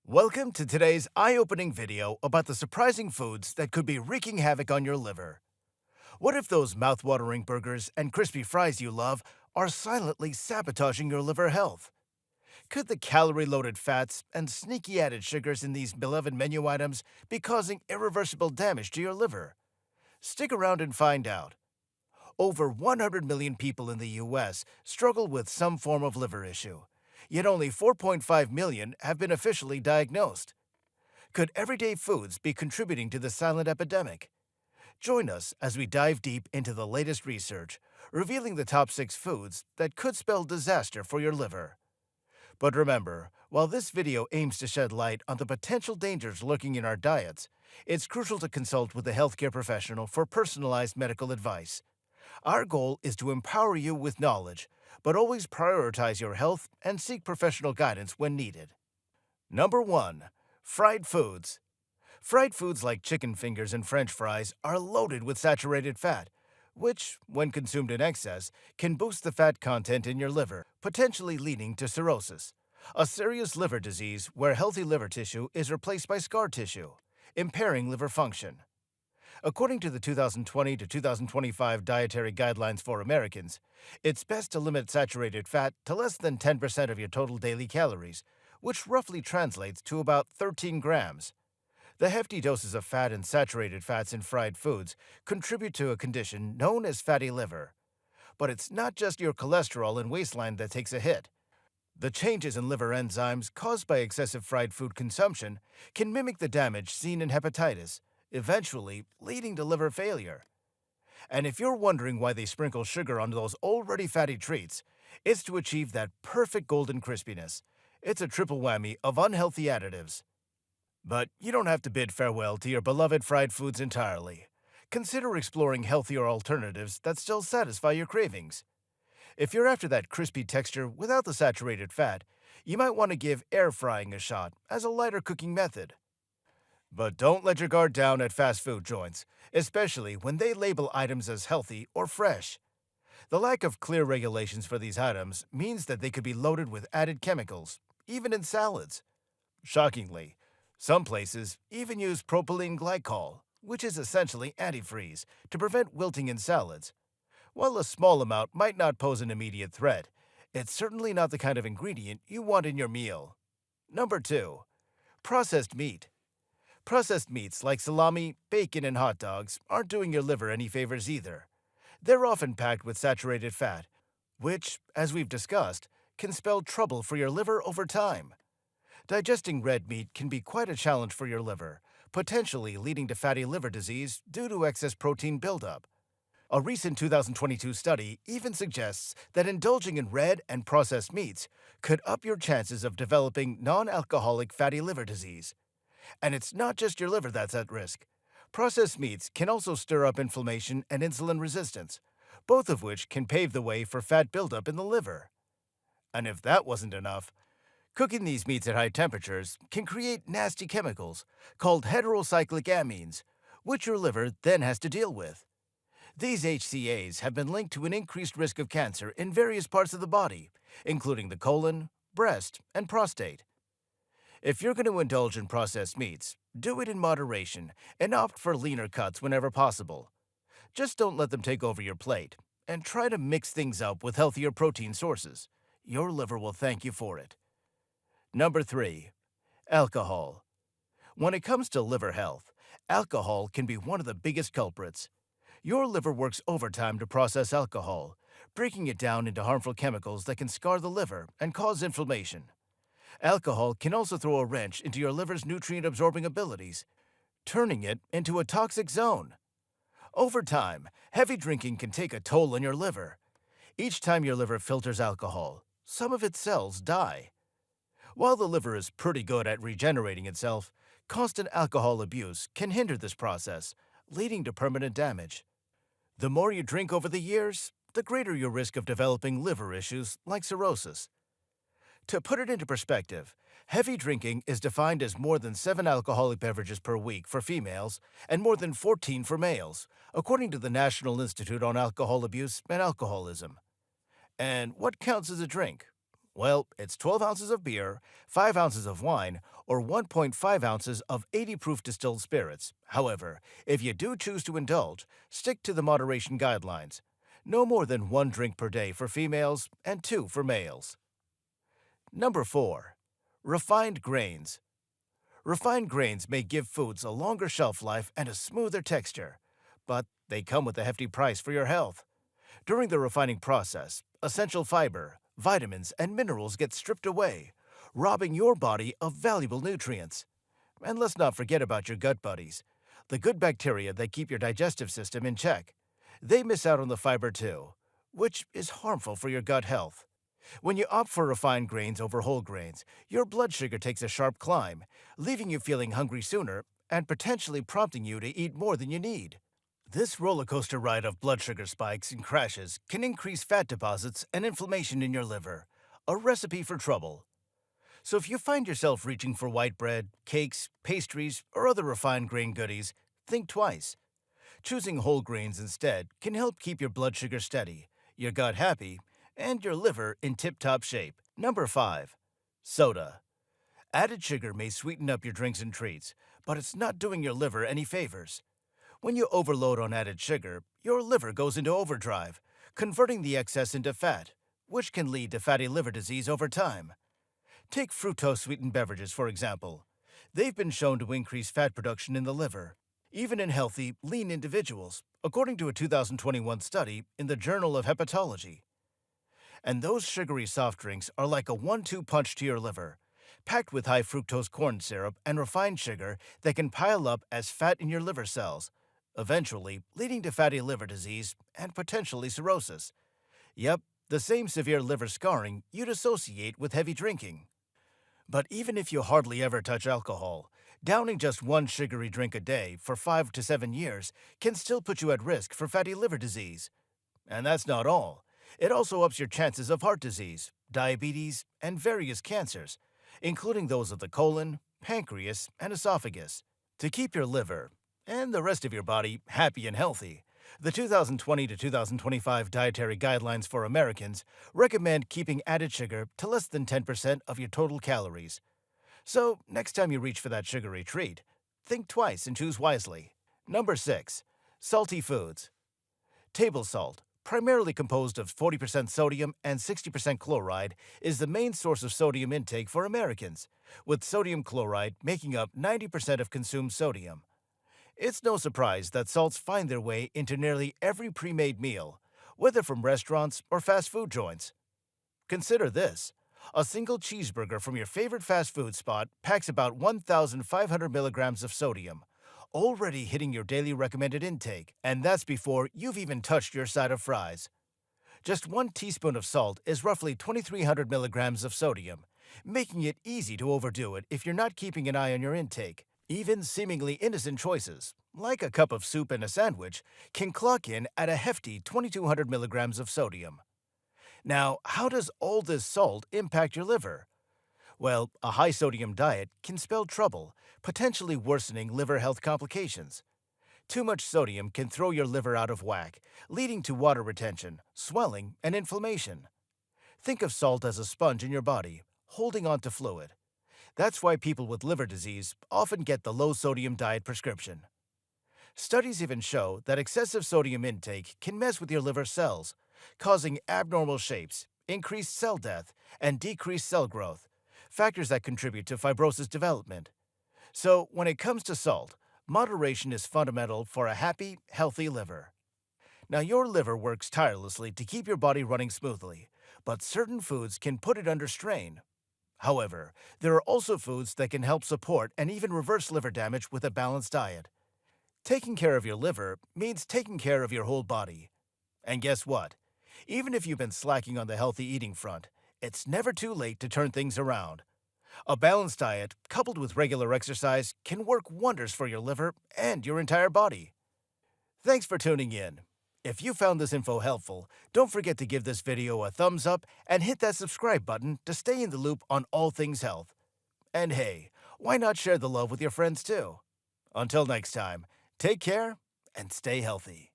Welcome to today's eye-opening video about the surprising foods that could be wreaking havoc on your liver. What if those mouth-watering burgers and crispy fries you love are silently sabotaging your liver health? Could the calorie-loaded fats and sneaky added sugars in these beloved menu items be causing irreversible damage to your liver? Stick around and find out. Over 100 million people in the U.S. struggle with some form of liver issue, yet only 4.5 million have been officially diagnosed. Could everyday foods be contributing to the silent epidemic? Join us as we dive deep into the latest research, revealing the top 6 foods that could spell disaster for your liver. But remember, while this video aims to shed light on the potential dangers lurking in our diets, it's crucial to consult with a healthcare professional for personalized medical advice. Our goal is to empower you with knowledge, but always prioritize your health and seek professional guidance when needed. Number 1. Fried foods. Fried foods like chicken fingers and French fries are loaded with saturated fat, which, when consumed in excess, can boost the fat content in your liver, potentially leading to cirrhosis, a serious liver disease where healthy liver tissue is replaced by scar tissue, impairing liver function. According to the 2020 to 2025 Dietary Guidelines for Americans, it's best to limit saturated fat to less than 10% of your total daily calories, which roughly translates to about 13 grams. The hefty doses of fat and saturated fats in fried foods contribute to a condition known as fatty liver. But it's not just your cholesterol and waistline that takes a hit. The changes in liver enzymes caused by excessive fried food consumption can mimic the damage seen in hepatitis, eventually leading to liver failure. And if you're wondering why they sprinkle sugar on those already fatty treats, it's to achieve that perfect golden crispiness. It's a triple whammy of unhealthy additives. But you don't have to bid farewell to your beloved fried foods entirely. Consider exploring healthier alternatives that still satisfy your cravings. If you're after that crispy texture without the saturated fat, you might want to give air frying a shot as a lighter cooking method. But don't let your guard down at fast food joints, especially when they label items as healthy or fresh. The lack of clear regulations for these items means that they could be loaded with added chemicals, even in salads. Shockingly, some places even use propylene glycol, which is essentially antifreeze, to prevent wilting in salads. While a small amount might not pose an immediate threat, it's certainly not the kind of ingredient you want in your meal. Number 2. Processed meat. Processed meats like salami, bacon, and hot dogs aren't doing your liver any favors either. They're often packed with saturated fat, which, as we've discussed, can spell trouble for your liver over time. Digesting red meat can be quite a challenge for your liver, potentially leading to fatty liver disease due to excess protein buildup. A recent 2022 study even suggests that indulging in red and processed meats could up your chances of developing non-alcoholic fatty liver disease. And it's not just your liver that's at risk. Processed meats can also stir up inflammation and insulin resistance, both of which can pave the way for fat buildup in the liver. And if that wasn't enough, cooking these meats at high temperatures can create nasty chemicals called heterocyclic amines, which your liver then has to deal with. These HCAs have been linked to an increased risk of cancer in various parts of the body, including the colon, breast, and prostate. If you're going to indulge in processed meats, do it in moderation and opt for leaner cuts whenever possible. Just don't let them take over your plate, and try to mix things up with healthier protein sources. Your liver will thank you for it. Number 3. Alcohol. When it comes to liver health, alcohol can be one of the biggest culprits. Your liver works overtime to process alcohol, breaking it down into harmful chemicals that can scar the liver and cause inflammation. Alcohol can also throw a wrench into your liver's nutrient-absorbing abilities, turning it into a toxic zone. Over time, heavy drinking can take a toll on your liver. Each time your liver filters alcohol, some of its cells die. While the liver is pretty good at regenerating itself, constant alcohol abuse can hinder this process, leading to permanent damage. The more you drink over the years, the greater your risk of developing liver issues like cirrhosis. To put it into perspective, heavy drinking is defined as more than 7 alcoholic beverages per week for females and more than 14 for males, according to the National Institute on Alcohol Abuse and Alcoholism. And what counts as a drink? Well, it's 12 ounces of beer, 5 ounces of wine, or 1.5 ounces of 80 proof distilled spirits. However, if you do choose to indulge, stick to the moderation guidelines. No more than 1 drink per day for females and 2 for males. Number 4. Refined grains. Refined grains may give foods a longer shelf life and a smoother texture, but they come with a hefty price for your health. During the refining process, essential fiber, vitamins, and minerals get stripped away, robbing your body of valuable nutrients. And let's not forget about your gut buddies, the good bacteria that keep your digestive system in check. They miss out on the fiber too, which is harmful for your gut health. When you opt for refined grains over whole grains, your blood sugar takes a sharp climb, leaving you feeling hungry sooner and potentially prompting you to eat more than you need. This roller coaster ride of blood sugar spikes and crashes can increase fat deposits and inflammation in your liver, a recipe for trouble. So if you find yourself reaching for white bread, cakes, pastries, or other refined grain goodies, think twice. Choosing whole grains instead can help keep your blood sugar steady, your gut happy, and your liver in tip-top shape. Number 5. Soda. Added sugar may sweeten up your drinks and treats, but it's not doing your liver any favors. When you overload on added sugar, your liver goes into overdrive, converting the excess into fat, which can lead to fatty liver disease over time. Take fructose-sweetened beverages, for example. They've been shown to increase fat production in the liver, even in healthy, lean individuals, according to a 2021 study in the Journal of Hepatology. And those sugary soft drinks are like a 1-2 punch to your liver, packed with high fructose corn syrup and refined sugar that can pile up as fat in your liver cells, eventually leading to fatty liver disease and potentially cirrhosis. Yep, the same severe liver scarring you'd associate with heavy drinking. But even if you hardly ever touch alcohol, downing just one sugary drink a day for 5 to 7 years can still put you at risk for fatty liver disease. And that's not all. It also ups your chances of heart disease, diabetes, and various cancers, including those of the colon, pancreas, and esophagus. To keep your liver and the rest of your body happy and healthy, the 2020 to 2025 Dietary Guidelines for Americans recommend keeping added sugar to less than 10% of your total calories. So, next time you reach for that sugary treat, think twice and choose wisely. Number 6. Salty foods. Table salt, primarily composed of 40% sodium and 60% chloride, is the main source of sodium intake for Americans, with sodium chloride making up 90% of consumed sodium. It's no surprise that salts find their way into nearly every pre-made meal, whether from restaurants or fast food joints. Consider this. A single cheeseburger from your favorite fast food spot packs about 1,500 milligrams of sodium, already hitting your daily recommended intake, and that's before you've even touched your side of fries. Just 1 teaspoon of salt is roughly 2,300 milligrams of sodium, making it easy to overdo it if you're not keeping an eye on your intake. Even seemingly innocent choices, like a cup of soup and a sandwich, can clock in at a hefty 2,200 milligrams of sodium. Now, how does all this salt impact your liver? Well, a high sodium diet can spell trouble, potentially worsening liver health complications. Too much sodium can throw your liver out of whack, leading to water retention, swelling, and inflammation. Think of salt as a sponge in your body, holding on to fluid. That's why people with liver disease often get the low-sodium diet prescription. Studies even show that excessive sodium intake can mess with your liver cells, causing abnormal shapes, increased cell death, and decreased cell growth, factors that contribute to fibrosis development. So, when it comes to salt, moderation is fundamental for a happy, healthy liver. Now, your liver works tirelessly to keep your body running smoothly, but certain foods can put it under strain. However, there are also foods that can help support and even reverse liver damage with a balanced diet. Taking care of your liver means taking care of your whole body. And guess what? Even if you've been slacking on the healthy eating front, it's never too late to turn things around. A balanced diet, coupled with regular exercise, can work wonders for your liver and your entire body. Thanks for tuning in. If you found this info helpful, don't forget to give this video a thumbs up and hit that subscribe button to stay in the loop on all things health. And hey, why not share the love with your friends too? Until next time, take care and stay healthy.